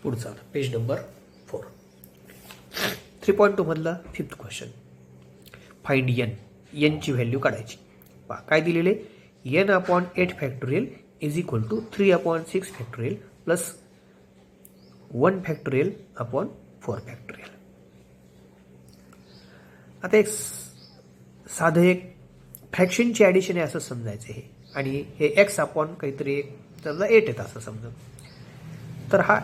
पुढचा page number 4. 3.2 मधला 5th question. Find n ची व्हॅल्यू काढायची. पहा काय दिलेले, n/8 factorial is equal to 3/6 factorial plus 1 factorial upon 4 factorial. आता एक साधं एक फ्रॅक्शनची ॲडिशन आहे असं समजायचं हे, आणि हे x अपॉन काहीतरी समजा 8 येतं असं समजा. तर हा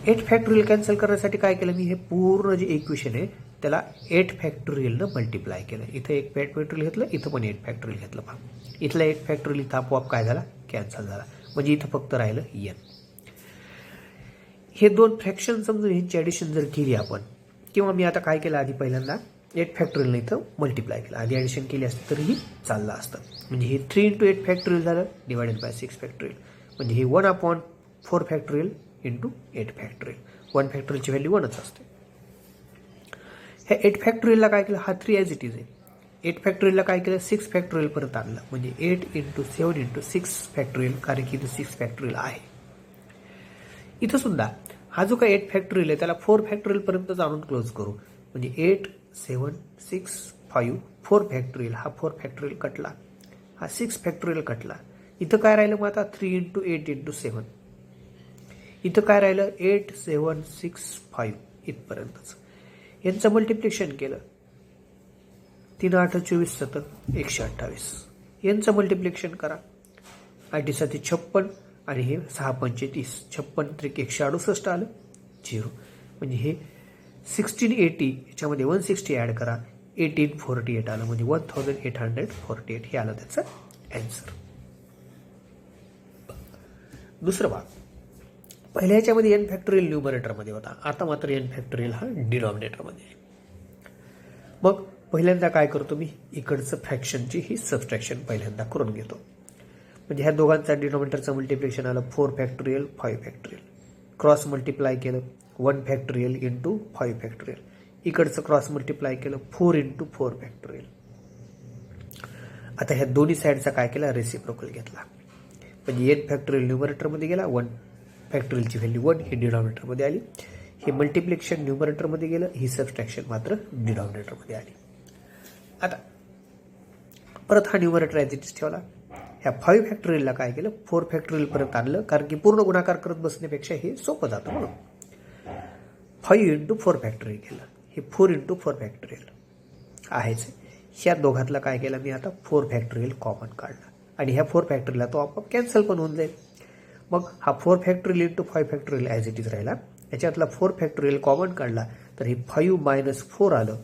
8 फॅक्टोरियल कॅन्सल करण्यासाठी काय केलं मी, हे पूर्ण जे इक्वेशन आहे त्याला 8 फॅक्टोरियलनं मल्टिप्लाय केलं. इथं 1 फॅक्टोरियल घेतलं, इथं पण 8 फॅक्टोरियल घेतलं. पहा इथला 8 फॅक्टोरियल इथं आपोआप काय झाला, कॅन्सल झाला. म्हणजे इथं फक्त राहिलं n. हे दोन फ्रॅक्शन समजून ह्यांची ॲडिशन जर केली आपण, किंवा मी आता काय केलं आधी पहिल्यांदा 8 फॅक्टोरियलनं इथं मल्टिप्लाय केलं, आधी ॲडिशन केली असती तरीही चाललं असतं. म्हणजे हे 3 × 8 फॅक्टोरियल झालं डिवायडेड बाय 6 फॅक्टोरियल. म्हणजे हे 1/4 फॅक्टोरियल इंटू 8 फॅक्टोरियल. 1 फॅक्टोरियलची व्हॅल्यू 1च असते. ह्या 8 फॅक्टोरियलला काय केलं, हा 3 ॲज इट इज आहे. 8 फॅक्टोरियलला काय केलं, 6 फॅक्टोरियल परत आणलं. म्हणजे 8 × 7 × 6 फॅक्टोरियल, कारण की इथं 6 फॅक्टोरियल आहे. इथं सुद्धा हा जो काही 8 फॅक्टोरियल आहे त्याला 4 फॅक्टोरियल पर्यंत आणून क्लोज करू. म्हणजे 8, 7, 6, 5, 4 फॅक्टोरियल. हा 4 फॅक्टोरियल कटला, हा 6 फॅक्टोरियल कटला. इथं काय राहिलं मग आता 3 × 8 × 7. इथं काय राहिलं 8, 7, 6, 5 इथपर्यंतच. यांचं मल्टिप्लिकेशन केलं, 3 × 8 = 24, 7 128. यांचं मल्टिप्लिकेशन करा, 8 × 7 = 56 आणि हे 6 × 5 = 30. 56 त्रिक 168 आलं 0. म्हणजे हे 1680, याच्यामध्ये 160 ॲड करा, 1848 आलं. म्हणजे 1848 हे आलं त्याचं ॲन्सर. दुसरं भाग, पहिल्या ह्याच्यामध्ये n फॅक्टोरियल न्यूमरेटरमध्ये होता, आता मात्र n फॅक्टोरियल हा डिनॉमिनेटरमध्ये आहे. मग पहिल्यांदा काय करतो मी, इकडचं फ्रॅक्शनची ही सबट्रॅक्शन पहिल्यांदा करून घेतो. म्हणजे ह्या दोघांचा डिनॉमिनेटरचं मल्टिप्लिकेशन आलं 4 फॅक्टोरियल 5 फॅक्टोरियल. क्रॉस मल्टिप्लाय केलं 1 फॅक्टोरियल इंटू 5 फॅक्टोरियल. इकडचं क्रॉस मल्टिप्लाय केलं 4 × 4 फॅक्टोरियल. आता ह्या दोन्ही साईडचा काय केला, रेसिप्रोकल घेतला. म्हणजे n फॅक्टोरियल न्यूमरेटरमध्ये गेला, 1 फॅक्टोरियलची व्हॅल्यू 1 ही डिनॉमिनेटरमध्ये आली. हे मल्टिप्लिकेशन न्यूमरेटरमध्ये गेलं, ही सबट्रॅक्शन मात्र डिनॉमिनेटरमध्ये आली. आता परत हा न्यूमरेटर ॲज इट इज ठेवला. ह्या 5 फॅक्टोरियलला काय केलं, 4 फॅक्टोरियल परत आणलं, कारण की पूर्ण गुणाकार करत बसण्यापेक्षा हे सोपं जातं म्हणून. 5 × 4 फॅक्टोरियल केलं, हे 4 × 4 फॅक्टोरियल आहेच. ह्या दोघातला काय केलं मी, आता 4 फॅक्टोरियल कॉमन काढला, आणि ह्या 4 फॅक्टोरियलला तो आपोआप कॅन्सल पण होऊन जाईल. मग हा 4 factorial into 5 factorial as it is राहिला. याच्यातला 4 फॅक्टोरियल कॉमन काढला तर हे 5 - 4 आलं.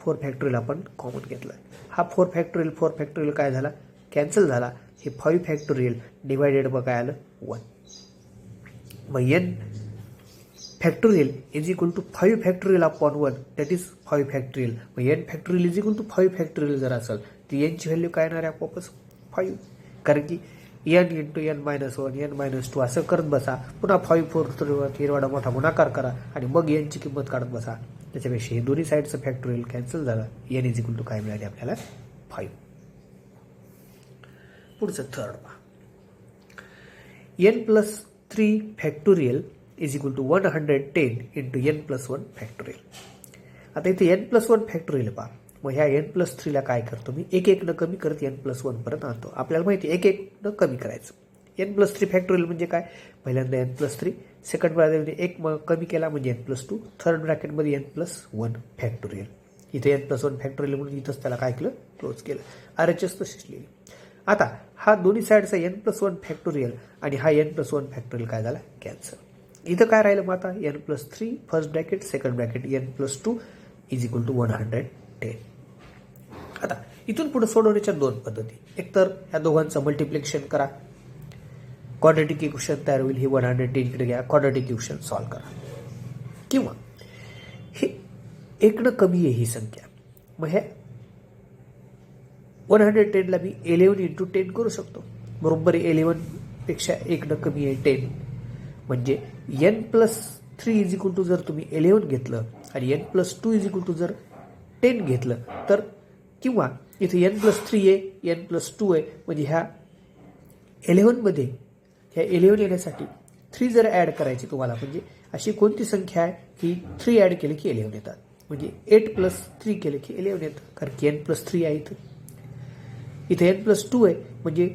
4 फॅक्टोरियल आपण कॉमन घेतला. हा 4 फॅक्टोरियल काय झाला, कॅन्सल झाला. हे 5 फॅक्टोरियल डिवायडेड बघ काय आलं 1. मग n factorial is equal to 5 factorial upon 1, that is 5 factorial. मग n factorial is equal to 5 factorial जर असेल तर n ची व्हॅल्यू काय येणार आहे आपोआपच 5. कारण की n × n - 1 n - 2 असं करत बसा, पुन्हा 5 4 एवढा मोठा गुणाकार करा आणि मग n ची किंमत काढत बसा. त्याच्यापेक्षा हे दोन्ही साईडचं फॅक्टोरियल कॅन्सल झालं. n इज इक्वल टू काय मिळाले आपल्याला 5. पुढचं थर्ड पहा, n + 3 factorial is equal to 110 × n + 1 factorial. आता इथे n + 1 फॅक्टोरियल पहा. मग ह्या n + 3 ला काय करतो मी, 1 न कमी करत n + 1 पर्यंत आणतो. आपल्याला माहिती आहे 1 न कमी करायचं. n + 3 फॅक्टोरियल म्हणजे काय, पहिल्यांदा n + 3, सेकंड ब्रॅकेटमध्ये 1 कमी केला म्हणजे n + 2, थर्ड ब्रॅकेटमध्ये n + 1 फॅक्टोरियल. इथे n + 1 फॅक्टोरियल म्हणून इथंच त्याला काय केलं, क्लोज केलं. RHS तशीच लिहिली. आता हा दोन्ही साईडचा n + 1 फॅक्टोरियल आणि हा n + 1 फॅक्टोरियल काय झाला, कॅन्सल. इथं काय राहिलं मग आता n + 3 first bracket, second bracket n + 2 is equal to 110. आता इथून पुढे सोडवण्याच्या दोन पद्धती. एकतर ह्या दोघांचं मल्टिप्लिकेशन करा, क्वाड्रॅटिक इक्वेशन तयार होईल. ही 110 इकडे घ्या, क्वाड्रॅटिक इक्वेशन सॉल्व्ह करा. किंवा हे 1 न कमी आहे ही संख्या, मग ह्या 110 ला मी 11 × 10 करू शकतो. बरोबर 11 पेक्षा 1 न कमी आहे 10. म्हणजे n + 3 इज इक्वल टू जर तुम्ही 11 घेतलं आणि n + 2 इज इक्वल टू जर 10 घेतलं तर, किंवा इथे n + 3 आहे n + 2 आहे. म्हणजे ह्या 11 मध्ये ह्या 11 येण्यासाठी 3 जर ॲड करायची तुम्हाला, म्हणजे अशी कोणती संख्या आहे की 3 ॲड केले की 11 येतात, म्हणजे 8 + 3 केले की 11 येतं, कारण की n+3 आहे इथे n+2 आहे, म्हणजे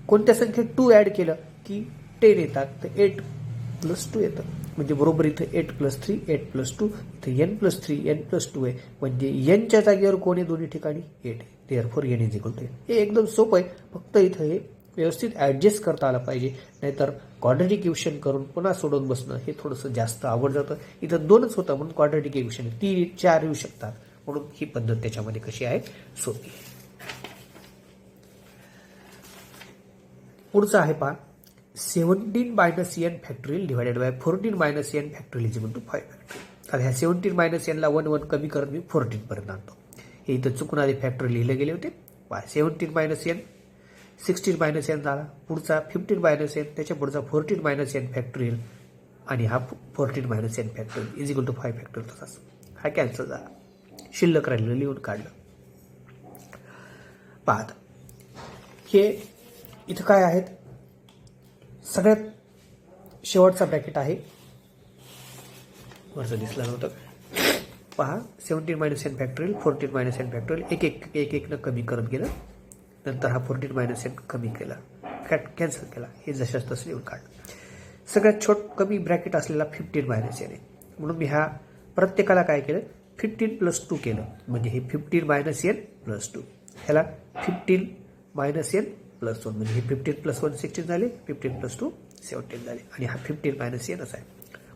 कोणत्या संख्येत 2 ॲड केलं की 10 येतात, तर 8+2 येतं, म्हणजे बरोबर इथं 8+3 8+2, इथं n+3 n+2 आहे, म्हणजे nच्या जागेवर कोण आहे दोन्ही ठिकाणी 8 आहे, देअरफॉर n = 8. हे एकदम सोपं आहे, फक्त इथं हे व्यवस्थित ॲडजस्ट करता आलं पाहिजे, नाहीतर क्वाड्रॅटिक इक्वेशन करून पुन्हा सोडवून बसणं हे थोडंसं जास्त अवघड जातं. इथं 2च होतं म्हणून क्वाड्रॅटिक इक्वेशन 3 4 येऊ शकतात, म्हणून ही पद्धत त्याच्यामध्ये कशी आहे, सोपी आहे. पुढचं आहे पहा, 17 - n factorial divided by 14 - n factorial is equal to 5 factorial. आता ह्या 17 - n ला 1 कमी करत मी 14 पर्यंत आणतो. हे इथं चुकून आधी फॅक्टोरियल लिहिले गेले होते. 17 - n 16 - n झाला, पुढचा 15 - n, त्याच्या पुढचा 14 - n फॅक्टोरियल, आणि हा 14 - n factorial is equal to 5 factorial. तसाच हा कॅन्सल झाला, शिल्लक राहिलेलं लिहून काढलं. पाहत हे इथं काय आहेत, सगळ्यात शेवटचा ब्रॅकेट आहे, वरचं दिसलं नव्हतं पहा. 17 - n फॅक्टोरियल 14 - n फॅक्टोरियल एक एक न कमी करत गेलं, नंतर हा 14 - n कमी केला, कॅन्सल केला, हे जशाच तसं लिहून काढलं. सगळ्यात कमी ब्रॅकेट असलेला 15 - n आहे, म्हणून मी ह्या प्रत्येकाला काय केलं, 15 + 2 केलं, म्हणजे हे 15 - n + 2, ह्याला 15 - n + 1, म्हणजे हे 15 + 1 16 झाले, 15 + 2 17 झाले, आणि हा 15 - n आहे.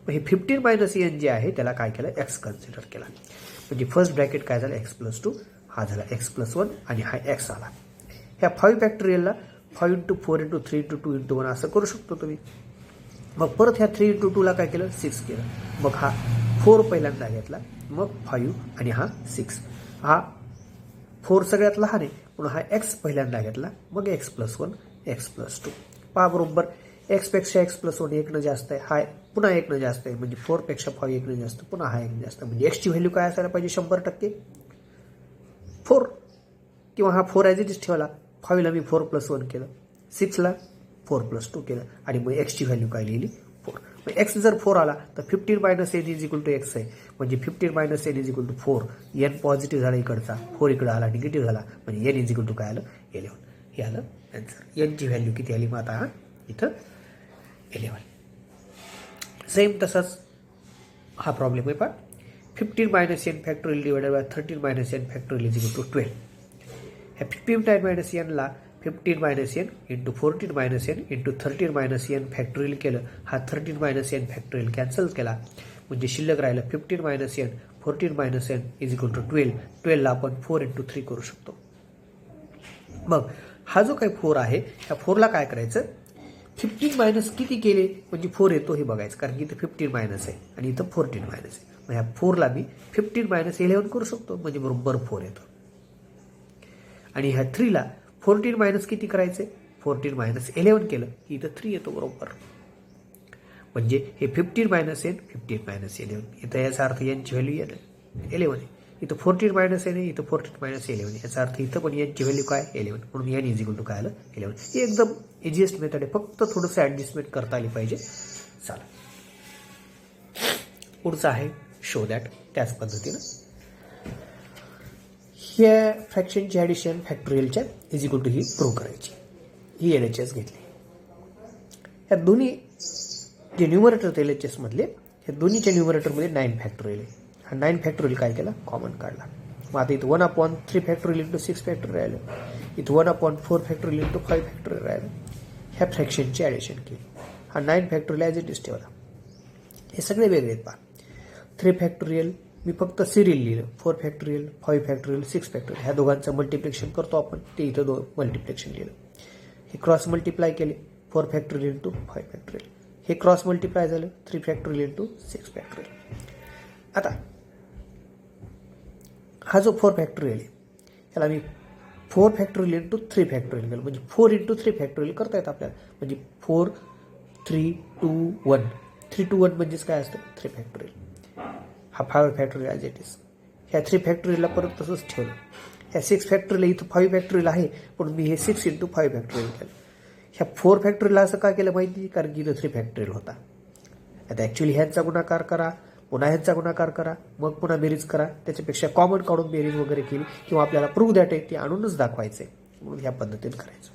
मग हे 15 - n जे आहे त्याला काय केलं, x कन्सिडर केला, म्हणजे फर्स्ट ब्रॅकेट काय झालं, x + 2, हा झाला x + 1, आणि हा x आला. ह्या 5 फॅक्टोरियलला 5 × 4 × 3 × 2 × 1 असं करू शकतो तुम्ही. मग परत ह्या 3 × 2 ला काय केलं, 6 केलं, मग हा 4 पहिल्यांदा घेतला, मग 5, आणि हा 6, हा 4 सगळ्यात लहान आहे म्हणून हा x पहिल्यांदा घेतला, मग x + 1 x + 2. पहा बरोबर x पेक्षा x + 1 1 न जास्त आहे, हा पुन्हा 1 न जास्त आहे, म्हणजे 4 पेक्षा 5 1 न जास्त, पुन्हा हा 1 न जास्त, म्हणजे x ची व्हॅल्यू काय असायला पाहिजे, 100% 4, किंवा हा 4 ॲज इट इज ठेवला, 5 ला मी 4 + 1 केलं, 6 ला 4 + 2 केलं, आणि मग x ची व्हॅल्यू काय लिहिली, 4. मग x जर 4 आला तर 15 - n = x आहे, म्हणजे 15 - n = 4, n पॉझिटिव्ह झाला इकडचा, 4 इकडे आला निगेटिव्ह झाला, म्हणजे n = काय आलं, 11. हे आलं आन्सर. n ची व्हॅल्यू किती आली, मग आता इथं 11. सेम तसाच हा प्रॉब्लेम आहे पहा, 15 - n factorial divided by 13 - n factorial is equal to 12. ह्या 15 - n ला 15 - n × 14 - n × 13 - n फॅक्टोरियल केलं, हा 13 - n फॅक्टोरियल कॅन्सल केला, म्हणजे शिल्लक राहिलं 15 - n 14 - n is equal to 12. 12 ला आपण 4 × 3 करू शकतो. मग हा जो काही 4 आहे, ह्या 4 ला काय करायचं, 15 मायनस किती केले म्हणजे 4 येतो हे बघायचं, कारण की इथं 15 मायनस आहे आणि इथं 14 मायनस आहे. मग ह्या 4 ला मी 15 - 11 करू शकतो, म्हणजे बरोबर 4 येतो. आणि ह्या 3 ला 14 मायनस किती करायचे, 14 - 11 केलं की इथं 3 येतो बरोबर. म्हणजे हे 15 - n 15 - 11, इथं याचा अर्थ यांची व्हॅल्यू 11 आहे, इथं 14 - n इथं 14 - 11, याचा अर्थ इथं पण यांची व्हॅल्यू काय, 11, म्हणून n इज इक्वल टू काय आलं, 11. ही एकदम इझिएस्ट मेथड आहे, फक्त थोडंसं ॲडजस्टमेंट करता आली पाहिजे. चला पुढचं आहे शो दॅट. त्याच पद्धतीनं ह्या फ्रॅक्शनची ॲडिशन फॅक्टोरियलच्या इज इक्वल टू ही प्रूव्ह करायची. ही LHS घेतली. ह्या दोन्ही जे न्यूमरेटर होते LHS मधले, ह्या दोन्हीच्या न्यूमरेटरमध्ये 9 फॅक्टोरियल आहे. हा 9 फॅक्टोरियल काय केला, कॉमन काढला. मग आता इथं 1/3 फॅक्टोरियल × 6 फॅक्टोरियल राहिलं, इथं 1/4 फॅक्टोरियल × 5 फॅक्टोरियल राहिलं. ह्या फ्रॅक्शनची ॲडिशन केली, हा 9 फॅक्टोरियल ॲज इट इज ठेवला. हे सगळे वेगळे आहेत पहा. 3 फॅक्टोरियल मी फक्त सिरियल लिहिलं, 4 फॅक्टोरियल 5 फॅक्टोरियल 6 फॅक्टोरियल, ह्या दोघांचं मल्टिप्लिकेशन करतो आपण, ते इथं मल्टिप्लिकेशन लिहिलं. हे क्रॉस मल्टिप्लाय केले, 4 फॅक्टोरियल × 5 फॅक्टोरियल, हे क्रॉस मल्टिप्लाय झालं 3 फॅक्टोरियल × 6 फॅक्टोरियल. आता हा जो 4 फॅक्टोरियल आहे ह्याला मी 4 फॅक्टोरियल × 3 फॅक्टोरियल केलं, म्हणजे 4 × 3 फॅक्टोरियल करता येतं आपल्याला, म्हणजे 4 3 2 1, 3 2 1 म्हणजेच काय असतं, 3 फॅक्टोरियल. हा 5 फॅक्टोरियल ॲज इट इज. ह्या 3 फॅक्टोरियलला परत तसंच ठेवलं. ह्या 6 फॅक्टोरियल इथं 5 फॅक्टोरियल आहे, पण मी हे 6 × 5 फॅक्टोरियल केलं. ह्या 4 फॅक्टोरियलला असं का केलं माहिती, कारण की इथं 3 फॅक्टोरियल होता. आता ॲक्च्युली ह्यांचा गुणाकार करा, पुन्हा ह्यांचा गुणाकार करा, मग पुन्हा बेरीज करा. त्याच्यापेक्षा कॉमन काढून बेरीज वगैरे केली किंवा आपल्याला प्रूव्ह दॅट आहे ते आणूनच दाखवायचं आहे, म्हणून ह्या पद्धतीने करायचं.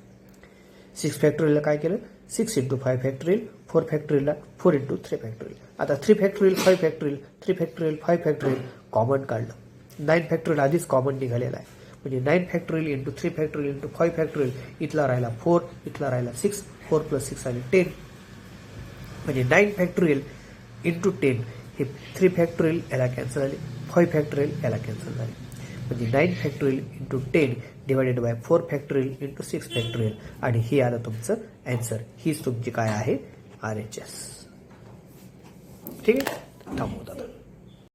6 फॅक्टोरियलला काय केलं, 6 × 5 फॅक्टोरियल, 4 फॅक्टोरियलला 4 × 3 फॅक्टोरियल. आता 3 factorial 5 factorial, 3 factorial 5 factorial common काढलं. 9 फॅक्टोरियल आधीच कॉमन निघालेला आहे, म्हणजे 9 फॅक्टोरियल × 3 फॅक्टोरियल × 5 फॅक्टोरियल. इथला राहिला 4, इथला राहिला 6, 4 + 6 आणि 10, म्हणजे 9 फॅक्टोरियल × 10. हे 3 फॅक्टोरियल याला कॅन्सल झाले, 5 फॅक्टोरियल याला कॅन्सल झाले, म्हणजे 9 factorial × 10 divided by 4 factorial × 6 factorial. आणि हे आलं तुमचं ॲन्सर. हीच तुमची काय आहे, RHS. ठीक आहे, थांबवतात.